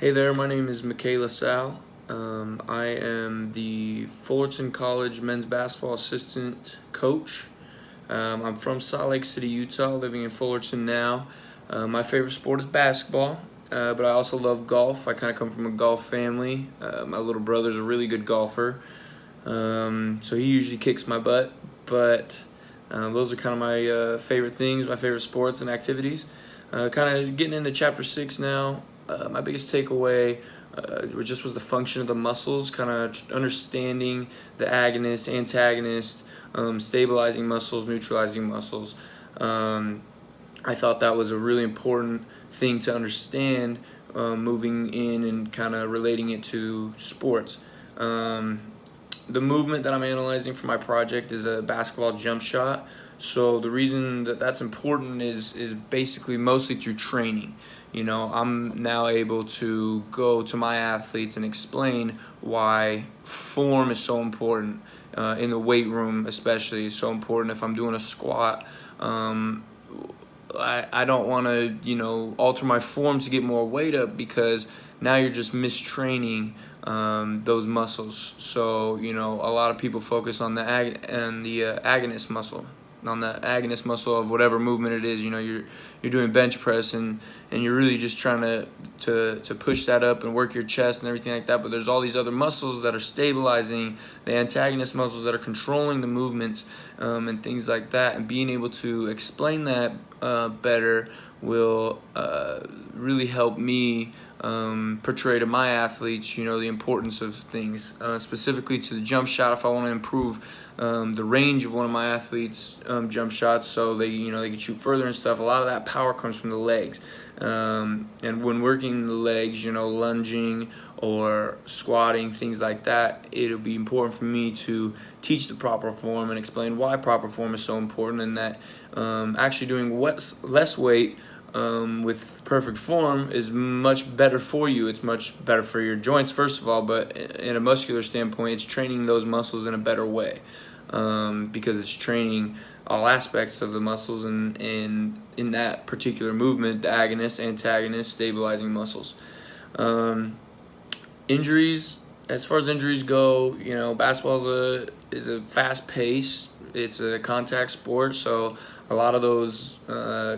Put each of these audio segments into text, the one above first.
Hey there, my name is Michaela Sal. I am the Fullerton College men's basketball assistant coach. I'm from Salt Lake City, Utah, living in Fullerton now. My favorite sport is basketball, but I also love golf. I kind of come from a golf family. My little brother's a really good golfer, so he usually kicks my butt. But those are kind of my favorite things, my favorite sports and activities. Kind of getting into chapter 6 now. My biggest takeaway was the function of the muscles, kind of understanding the agonist, antagonist, stabilizing muscles, neutralizing muscles. I thought that was a really important thing to understand moving in and kind of relating it to sports. The movement that I'm analyzing for my project is a basketball jump shot. So the reason that that's important is basically mostly through training. You know, I'm now able to go to my athletes and explain why form is so important in the weight room, especially is so important. If I'm doing a squat, I don't want to, alter my form to get more weight up, because now you're just mistraining those muscles. So, a lot of people focus on the agonist muscle, on the agonist muscle of whatever movement it is. You're doing bench press, and you're really just trying to push that up and work your chest and everything like that. But there's all these other muscles that are stabilizing, the antagonist muscles that are controlling the movements, and things like that. And being able to explain that better will really help me portray to my athletes, the importance of things, specifically to the jump shot. If I want to improve the range of one of my athletes' jump shots, so they can shoot further and stuff, a lot of that power comes from the legs. And when working the legs, lunging or squatting, things like that, it'll be important for me to teach the proper form and explain why proper form is so important, and that actually doing less weight with perfect form is much better for you. It's much better for your joints, first of all, but in a muscular standpoint, it's training those muscles in a better way, because it's training all aspects of the muscles, and in that particular movement, the agonist, antagonist, stabilizing muscles. Injuries, as far as injuries go, basketball is a fast pace. It's a contact sport, so a lot of those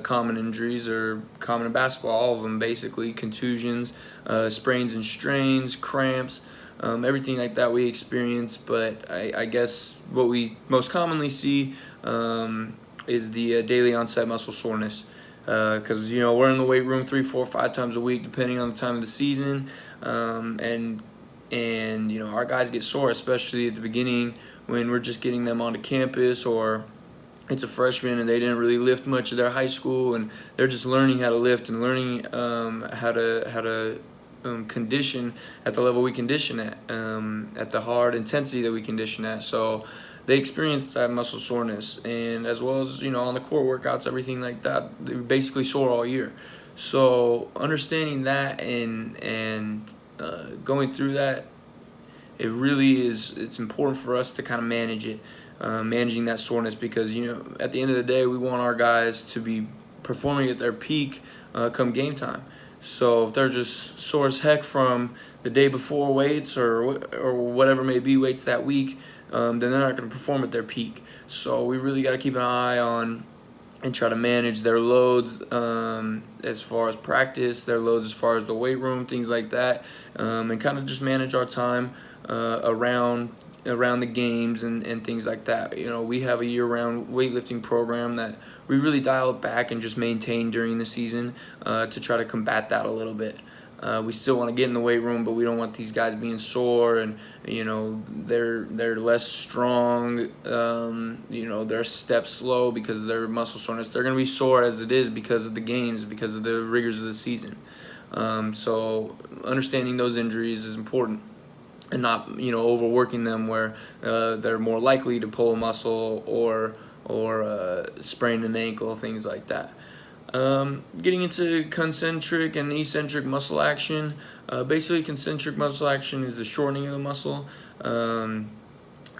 common injuries are common in basketball. All of them, basically: contusions, sprains and strains, cramps, everything like that we experience. But I guess what we most commonly see is the daily onset muscle soreness. Because we're in the weight room 3, 4, 5 times a week, depending on the time of the season, and our guys get sore, especially at the beginning when we're just getting them onto campus, or it's a freshman and they didn't really lift much of their high school, and they're just learning how to lift and learning how to condition at the level we condition at the hard intensity that we condition at. So they experience that muscle soreness, and as well as on the core workouts, everything like that, they're basically sore all year. So understanding that and going through that, it's important for us to kind of manage it, managing that soreness, because at the end of the day, we want our guys to be performing at their peak come game time. So if they're just sore as heck from the day before weights, or whatever may be weights that week, then they're not going to perform at their peak. So we really got to keep an eye on and try to manage their loads, as far as practice, their loads as far as the weight room, things like that, and kind of just manage our time around the games and things like that. We have a year-round weightlifting program that we really dial it back and just maintain during the season to try to combat that a little bit. We still want to get in the weight room, but we don't want these guys being sore, and they're less strong. Their steps slow because of their muscle soreness. They're going to be sore as it is because of the games, because of the rigors of the season. So understanding those injuries is important, and not overworking them where they're more likely to pull a muscle or sprain an ankle, things like that. Getting into concentric and eccentric muscle action. Basically, concentric muscle action is the shortening of the muscle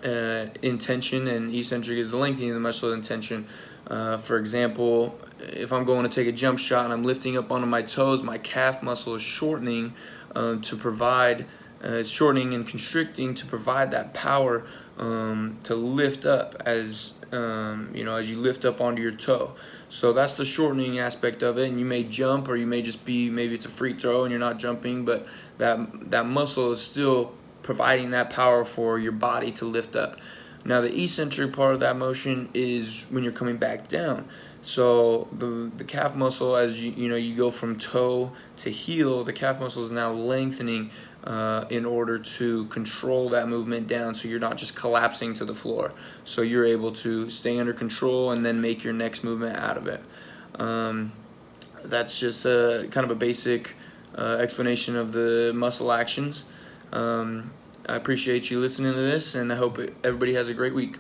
in tension, and eccentric is the lengthening of the muscle in tension. For example, if I'm going to take a jump shot and I'm lifting up onto my toes, my calf muscle is shortening to provide, it's shortening and constricting to provide that power to lift up as as you lift up onto your toe. So that's the shortening aspect of it. And you may jump, or you may just be, maybe it's a free throw and you're not jumping, but that muscle is still providing that power for your body to lift up. Now the eccentric part of that motion is when you're coming back down. So the calf muscle, as you go from toe to heel, the calf muscle is now lengthening in order to control that movement down, so you're not just collapsing to the floor. So you're able to stay under control and then make your next movement out of it. That's just a kind of a basic explanation of the muscle actions. I appreciate you listening to this, and I hope everybody has a great week.